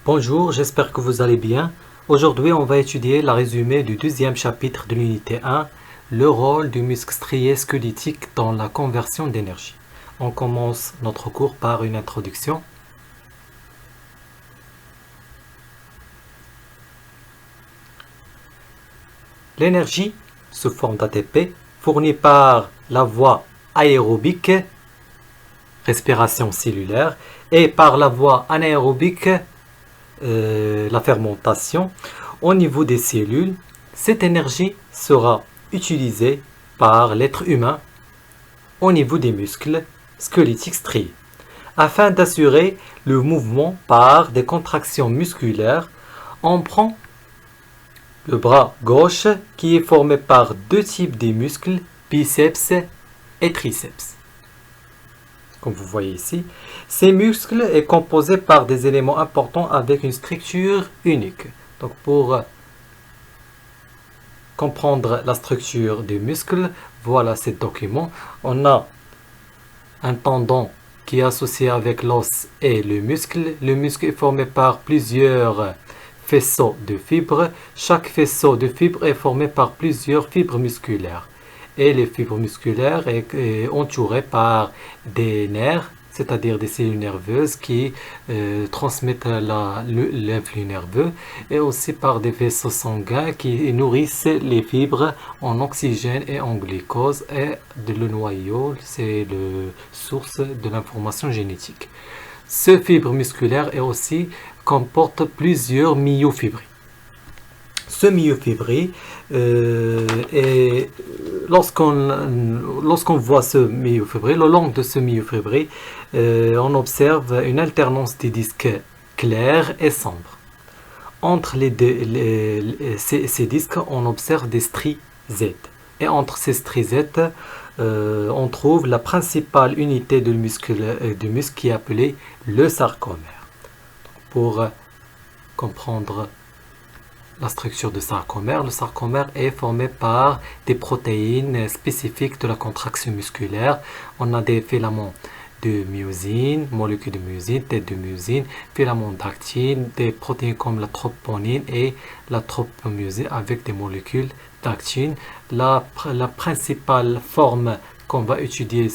Bonjour, j'espère que vous allez bien. Aujourd'hui, on va étudier la résumé du deuxième chapitre de l'unité 1, le rôle du muscle strié squelettique dans la conversion d'énergie. On commence notre cours par une introduction. L'énergie, sous forme d'ATP, fournie par la voie aérobique, respiration cellulaire, et par la voie anaérobique, la fermentation, au niveau des cellules, cette énergie sera utilisée par l'être humain au niveau des muscles squelettiques striés, afin d'assurer le mouvement par des contractions musculaires. On prend le bras gauche qui est formé par deux types de muscles, biceps et triceps. Comme vous voyez ici, ces muscles est composé par des éléments importants avec une structure unique. Donc pour comprendre la structure du muscle, voilà ce document. On a un tendon qui est associé avec l'os et le muscle. Le muscle est formé par plusieurs faisceaux de fibres. Chaque faisceau de fibres est formé par plusieurs fibres musculaires. Et les fibres musculaires est entourées par des nerfs, c'est-à-dire des cellules nerveuses qui transmettent l'influx nerveux, et aussi par des vaisseaux sanguins qui nourrissent les fibres en oxygène et en glucose, et le noyau, c'est la source de l'information génétique. Ce fibre musculaire est aussi comporte plusieurs myofibrilles. Ce myofibrilles, lorsqu'on voit ce myofibrilles, le long de ce myofibrilles, on observe une alternance des disques clairs et sombres. Entre ces disques, on observe des stries Z. Et entre ces stries Z, on trouve la principale unité du muscle qui est appelée le sarcomère. Pour comprendre la structure du sarcomère, le sarcomère est formé par des protéines spécifiques de la contraction musculaire. On a des filaments de myosine, molécules de myosine, tête de myosine, filaments d'actine, des protéines comme la troponine et la tropomyosine avec des molécules d'actine. La principale forme qu'on va étudier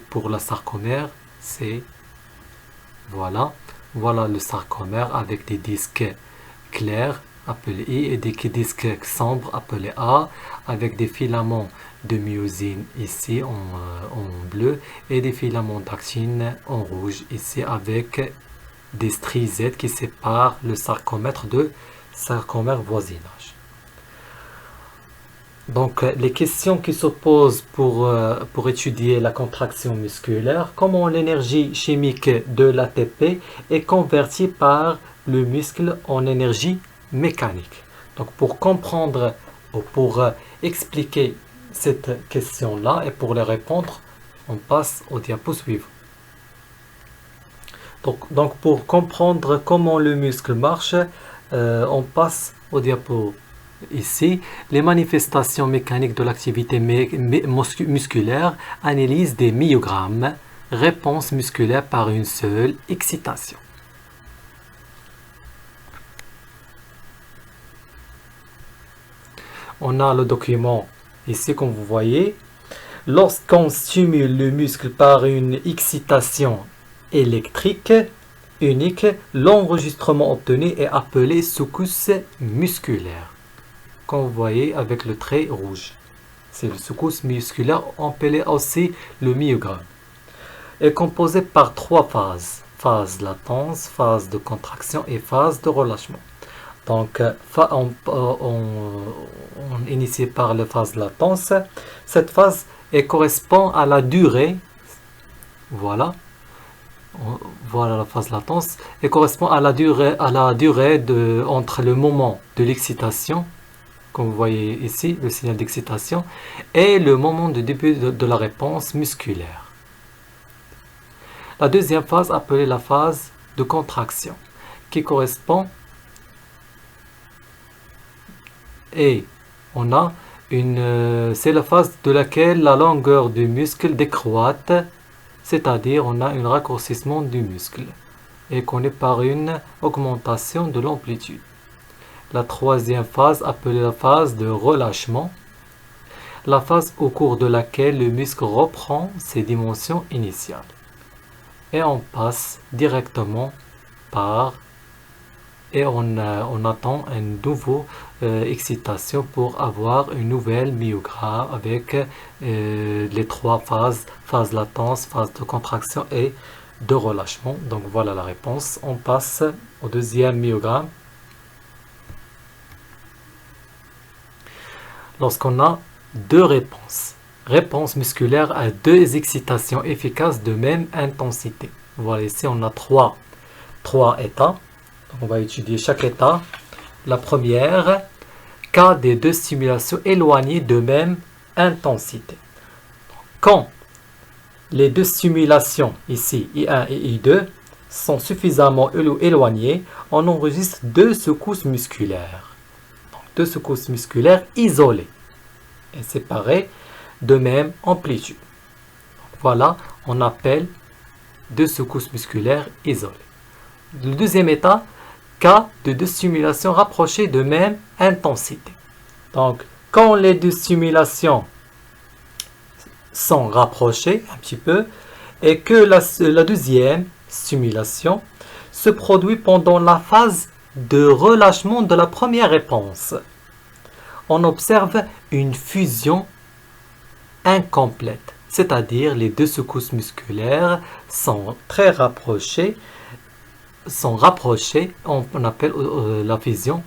pour la sarcomère, c'est voilà le sarcomère avec des disques clairs appelé I et des disques sombres appelés A, avec des filaments de myosine ici en bleu et des filaments d'actine en rouge ici, avec des stries Z qui séparent le sarcomère de sarcomère voisinage. Donc les questions qui se posent pour étudier la contraction musculaire: comment l'énergie chimique de l'ATP est convertie par le muscle en énergie mécanique. Donc pour comprendre ou pour expliquer cette question-là et pour les répondre, on passe au diapo suivant. Donc pour comprendre comment le muscle marche, on passe au diapo ici. Les manifestations mécaniques de l'activité musculaire, analyse des myogrammes, réponse musculaire par une seule excitation. On a le document ici, comme vous voyez. Lorsqu'on stimule le muscle par une excitation électrique unique, l'enregistrement obtenu est appelé secousse musculaire. Comme vous voyez avec le trait rouge, c'est le secousse musculaire, appelé aussi le myogramme. Est composé par trois phases: phase latence, phase de contraction et phase de relâchement. Donc, on initie par la phase latence. Cette phase correspond à la durée. Voilà la phase latence. Et correspond à la durée entre le moment de l'excitation, comme vous voyez ici, le signal d'excitation, et le moment de début de la réponse musculaire. La deuxième phase, appelée la phase de contraction, qui correspond, et on a c'est la phase de laquelle la longueur du muscle décroît, c'est-à-dire on a un raccourcissement du muscle. est connue par une augmentation de l'amplitude. La troisième phase, appelée la phase de relâchement, la phase au cours de laquelle le muscle reprend ses dimensions initiales. Et on passe directement par et on attend une nouvelle excitation pour avoir une nouvelle myogramme avec les trois phases, phase latence, phase de contraction et de relâchement. Donc voilà la réponse. On passe au deuxième myogramme. Lorsqu'on a deux réponses musculaires à deux excitations efficaces de même intensité. Voilà, ici on a trois états. On va étudier chaque état. La première, cas des deux stimulations éloignées de même intensité. Quand les deux stimulations, ici I1 et I2, sont suffisamment éloignées, on enregistre deux secousses musculaires. Donc, deux secousses musculaires isolées et séparées de même amplitude. Donc, voilà, on appelle deux secousses musculaires isolées. Le deuxième état, cas de deux stimulations rapprochées de même intensité. Donc, quand les deux stimulations sont rapprochées un petit peu et que la deuxième stimulation se produit pendant la phase de relâchement de la première réponse, on observe une fusion incomplète, c'est-à-dire les deux secousses musculaires sont très rapprochées, on appelle la fusion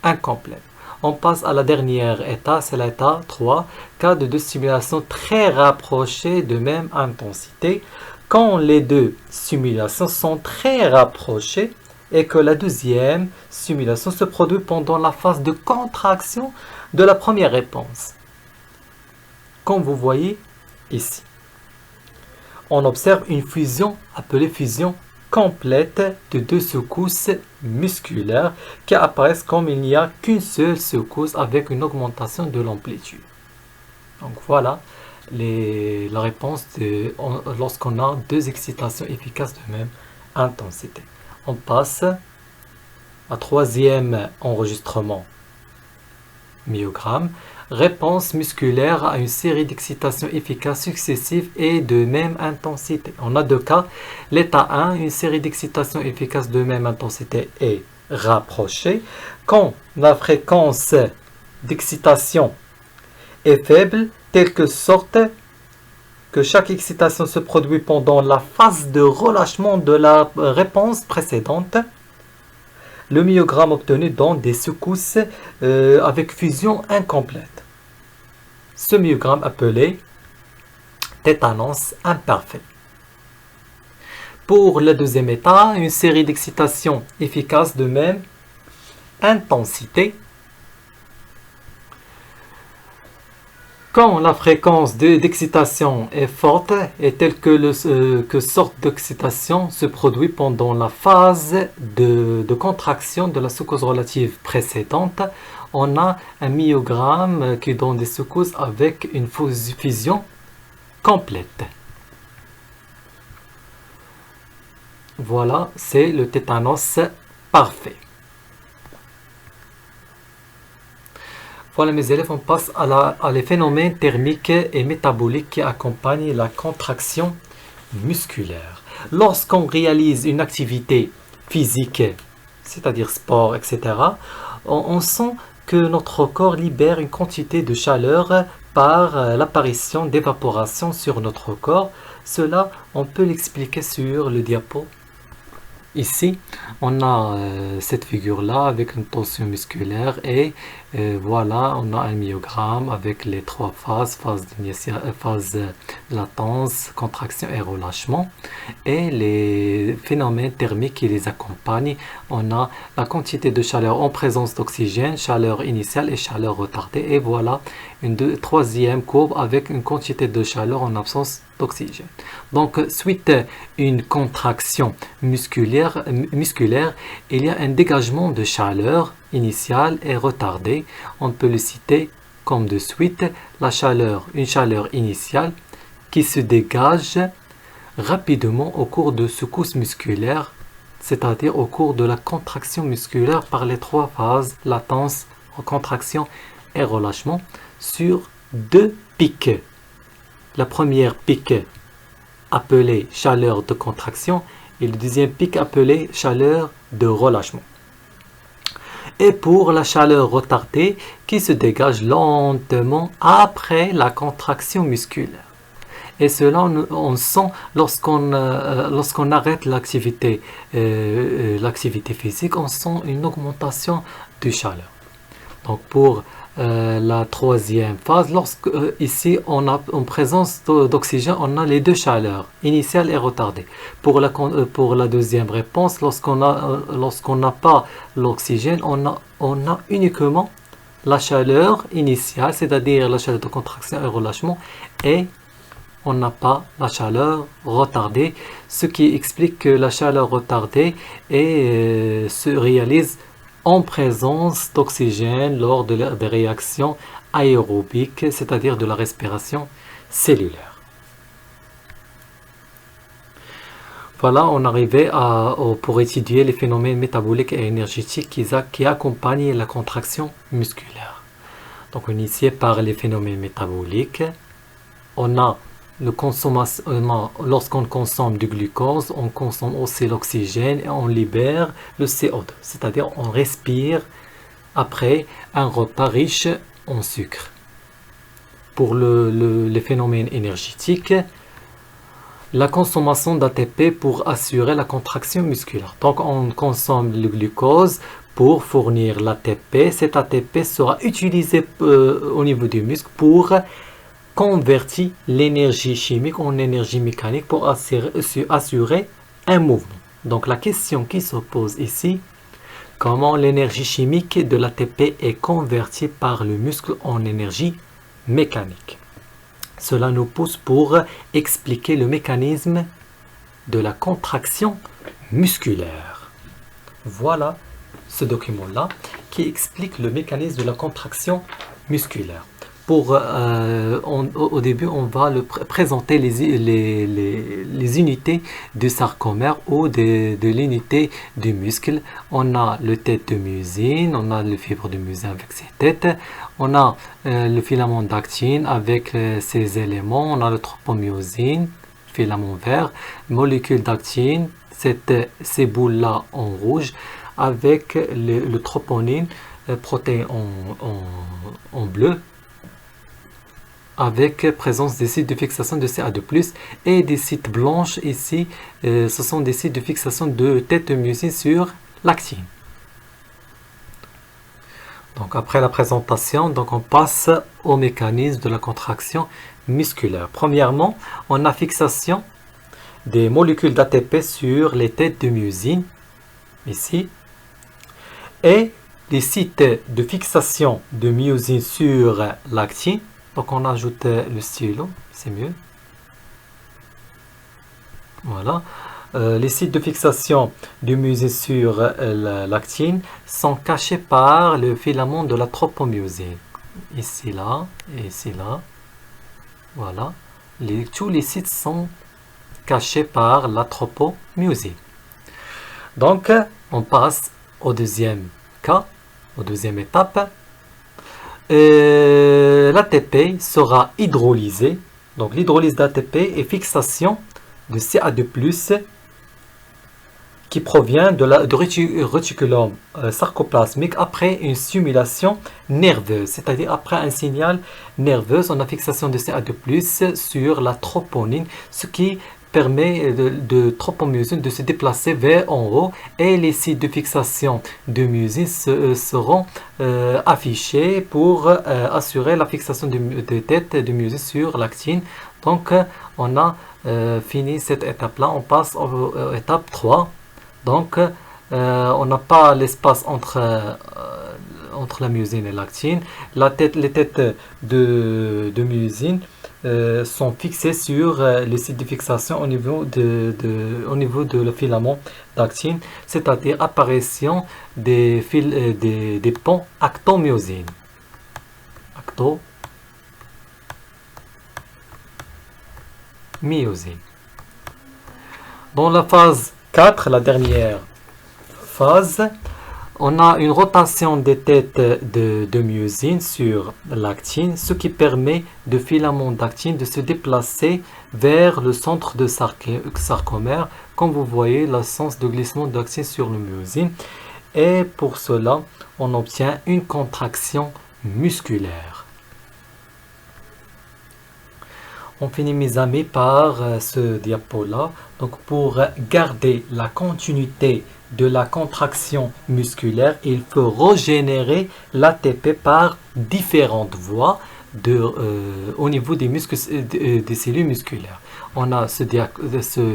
incomplète. On passe à la dernière état, c'est l'état 3, cas de deux stimulations très rapprochées de même intensité. Quand les deux stimulations sont très rapprochées et que la deuxième stimulation se produit pendant la phase de contraction de la première réponse. Comme vous voyez ici, on observe une fusion appelée fusion complète de deux secousses musculaires qui apparaissent comme il n'y a qu'une seule secousse avec une augmentation de l'amplitude. Donc voilà la réponse lorsqu'on a deux excitations efficaces de même intensité. On passe à troisième enregistrement myogramme. Réponse musculaire à une série d'excitations efficaces successives et de même intensité. On a deux cas. L'état 1, une série d'excitations efficaces de même intensité est rapprochée. Quand la fréquence d'excitation est faible, telle que sorte que chaque excitation se produit pendant la phase de relâchement de la réponse précédente, le myogramme obtenu donne des secousses avec fusion incomplète. Ce myogramme appelé tétanos imparfait. Pour le deuxième état, une série d'excitations efficaces de même intensité. Quand la fréquence d'excitation est forte et telle que sorte d'excitation se produit pendant la phase de contraction de la secousse relative précédente, on a un myogramme qui donne des secousses avec une fusion complète. Voilà, c'est le tétanos parfait. Voilà mes élèves, on passe à les phénomènes thermiques et métaboliques qui accompagnent la contraction musculaire. Lorsqu'on réalise une activité physique, c'est-à-dire sport, etc., on sent que notre corps libère une quantité de chaleur par l'apparition d'évaporation sur notre corps. Cela, on peut l'expliquer sur le diapo. Ici, on a cette figure-là avec une tension musculaire et voilà, on a un myogramme avec les trois phases, phase latence, contraction et relâchement. Et les phénomènes thermiques qui les accompagnent, on a la quantité de chaleur en présence d'oxygène, chaleur initiale et chaleur retardée. Et voilà une troisième courbe avec une quantité de chaleur en absence d'oxygène. Donc, suite à une contraction musculaire, il y a un dégagement de chaleur initiale et retardée. On peut le citer comme de suite une chaleur initiale qui se dégage rapidement au cours de secousses musculaires c'est-à-dire au cours de la contraction musculaire par les trois phases, latence, contraction et relâchement, sur deux pics. La première pic appelée chaleur de contraction et le deuxième pic appelé chaleur de relâchement. Et pour la chaleur retardée qui se dégage lentement après la contraction musculaire. Et cela, on sent lorsqu'on arrête l'activité physique, on sent une augmentation de chaleur. Donc pour la troisième phase, ici en présence d'oxygène, on a les deux chaleurs, initiale et retardée. Pour la deuxième réponse, lorsqu'on n'a pas l'oxygène, on a uniquement la chaleur initiale, c'est-à-dire la chaleur de contraction et relâchement, et on n'a pas la chaleur retardée, ce qui explique que la chaleur retardée se réalise en présence d'oxygène lors des réactions aérobiques, c'est-à-dire de la respiration cellulaire. Voilà, on arrivait pour étudier les phénomènes métaboliques et énergétiques qui accompagnent la contraction musculaire. Donc, initié par les phénomènes métaboliques, on a lorsqu'on consomme du glucose, on consomme aussi l'oxygène et on libère le CO2, c'est-à-dire on respire après un repas riche en sucre. Pour les phénomènes énergétiques, la consommation d'ATP pour assurer la contraction musculaire. Donc on consomme le glucose pour fournir l'ATP. Cet ATP sera utilisé au niveau du muscle pour convertit l'énergie chimique en énergie mécanique pour assurer un mouvement. Donc la question qui se pose ici, comment l'énergie chimique de l'ATP est convertie par le muscle en énergie mécanique? Cela nous pousse pour expliquer le mécanisme de la contraction musculaire. Voilà ce document-là qui explique le mécanisme de la contraction musculaire. Au début, on va présenter les unités du sarcomère ou de l'unité du muscle. On a le tête de myosine, on a le fibre de myosine avec ses têtes, on a le filament d'actine avec ses éléments, on a le tropomyosine, filament vert, molécule d'actine, ces boules-là en rouge, avec le troponine, protéine en bleu, avec présence des sites de fixation de CA2+, et des sites blanches ici, ce sont des sites de fixation de tête de myosine sur l'actine. Donc après la présentation, donc on passe au mécanisme de la contraction musculaire. Premièrement, on a fixation des molécules d'ATP sur les têtes de myosine, ici, et les sites de fixation de myosine sur l'actine. Donc on ajoute le stylo, c'est mieux. Voilà. Les sites de fixation de myosine sur l'actine sont cachés par le filament de la tropomyosine. Ici, là, et ici, là. Voilà. Tous les sites sont cachés par la tropomyosine. Donc, on passe au deuxième cas, aux deuxième étape. L'ATP sera hydrolysé. Donc l'hydrolyse d'ATP est fixation de CA2+, qui provient du réticulum sarcoplasmique après une stimulation nerveuse, c'est-à-dire après un signal nerveux. On a fixation de CA2+ sur la troponine, ce qui permet de tropomyosine de se déplacer vers en haut, et les sites de fixation de myosine seront affichés pour assurer la fixation de tête de myosine sur l'actine. Donc on a fini cette étape-là, on passe à l'étape 3. Donc on n'a pas l'espace entre la myosine et l'actine. Les têtes de myosine sont fixées sur le site de fixation au niveau de le filament d'actine, c'est-à-dire apparition des ponts actomyosine. Dans la phase 4, la dernière phase, on a une rotation des têtes de myosine sur l'actine, ce qui permet de filaments d'actine de se déplacer vers le centre de sarcomère, comme vous voyez le sens de glissement d'actine sur le myosine. Et pour cela, on obtient une contraction musculaire. On finit, mes amis, par ce diapo-là. Donc, pour garder la continuité de la contraction musculaire, il faut régénérer l'ATP par différentes voies au niveau des muscles, des cellules musculaires. On a ce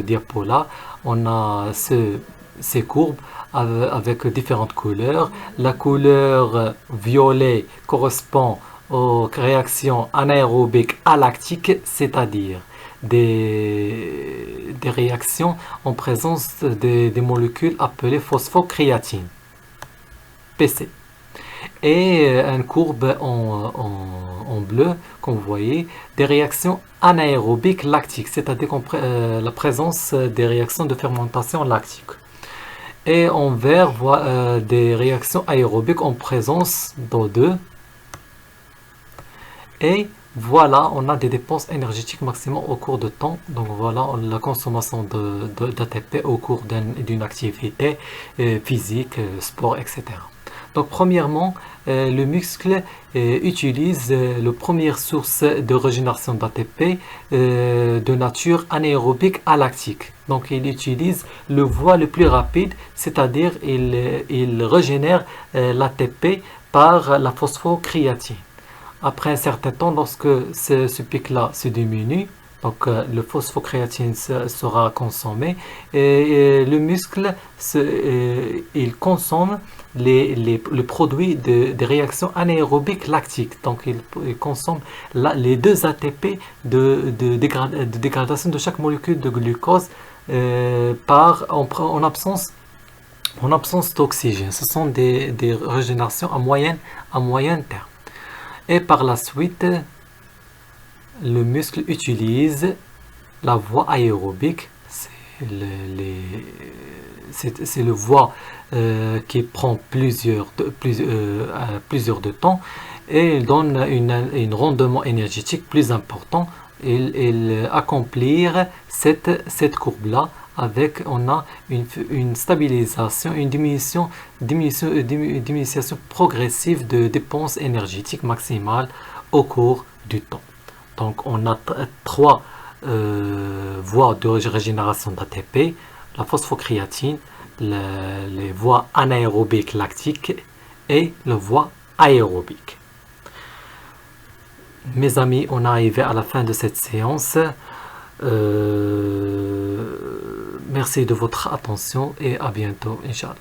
diapo-là, on a ces courbes avec différentes couleurs. La couleur violet correspond aux réactions anaérobiques alactiques, c'est-à-dire des réactions en présence des molécules appelées phosphocréatine, PC. Et une courbe en bleu, comme vous voyez, des réactions anaérobiques lactiques, c'est-à-dire la présence des réactions de fermentation lactique. Et en vert, des réactions aérobiques en présence d'O2. Et voilà, on a des dépenses énergétiques maximales au cours de temps. Donc voilà, la consommation d'ATP au cours d'une activité physique, sport, etc. Donc premièrement, le muscle utilise la première source de régénération d'ATP de nature anaérobique à lactique. Donc il utilise le voie le plus rapide, c'est-à-dire il régénère l'ATP par la phosphocréatine. Après un certain temps, lorsque ce pic-là se diminue, donc le phosphocréatine sera consommé et le muscle il consomme le produit des réactions anaérobiques lactiques. Donc il consomme les deux ATP de dégradation de chaque molécule de glucose en absence d'oxygène. Ce sont des régénérations à moyen terme. Et par la suite, le muscle utilise la voie aérobique. C'est le voie qui prend plusieurs de temps et il donne un rendement énergétique plus important. Il accomplir cette courbe-là avec, on a une stabilisation, une diminution progressive de dépenses énergétiques maximales au cours du temps. Donc on a trois voies de régénération d'ATP, la phosphocréatine, les voies anaérobiques lactiques et la voie aérobique. Mes amis, on est arrivé à la fin de cette séance. Merci de votre attention et à bientôt, Inch'Allah.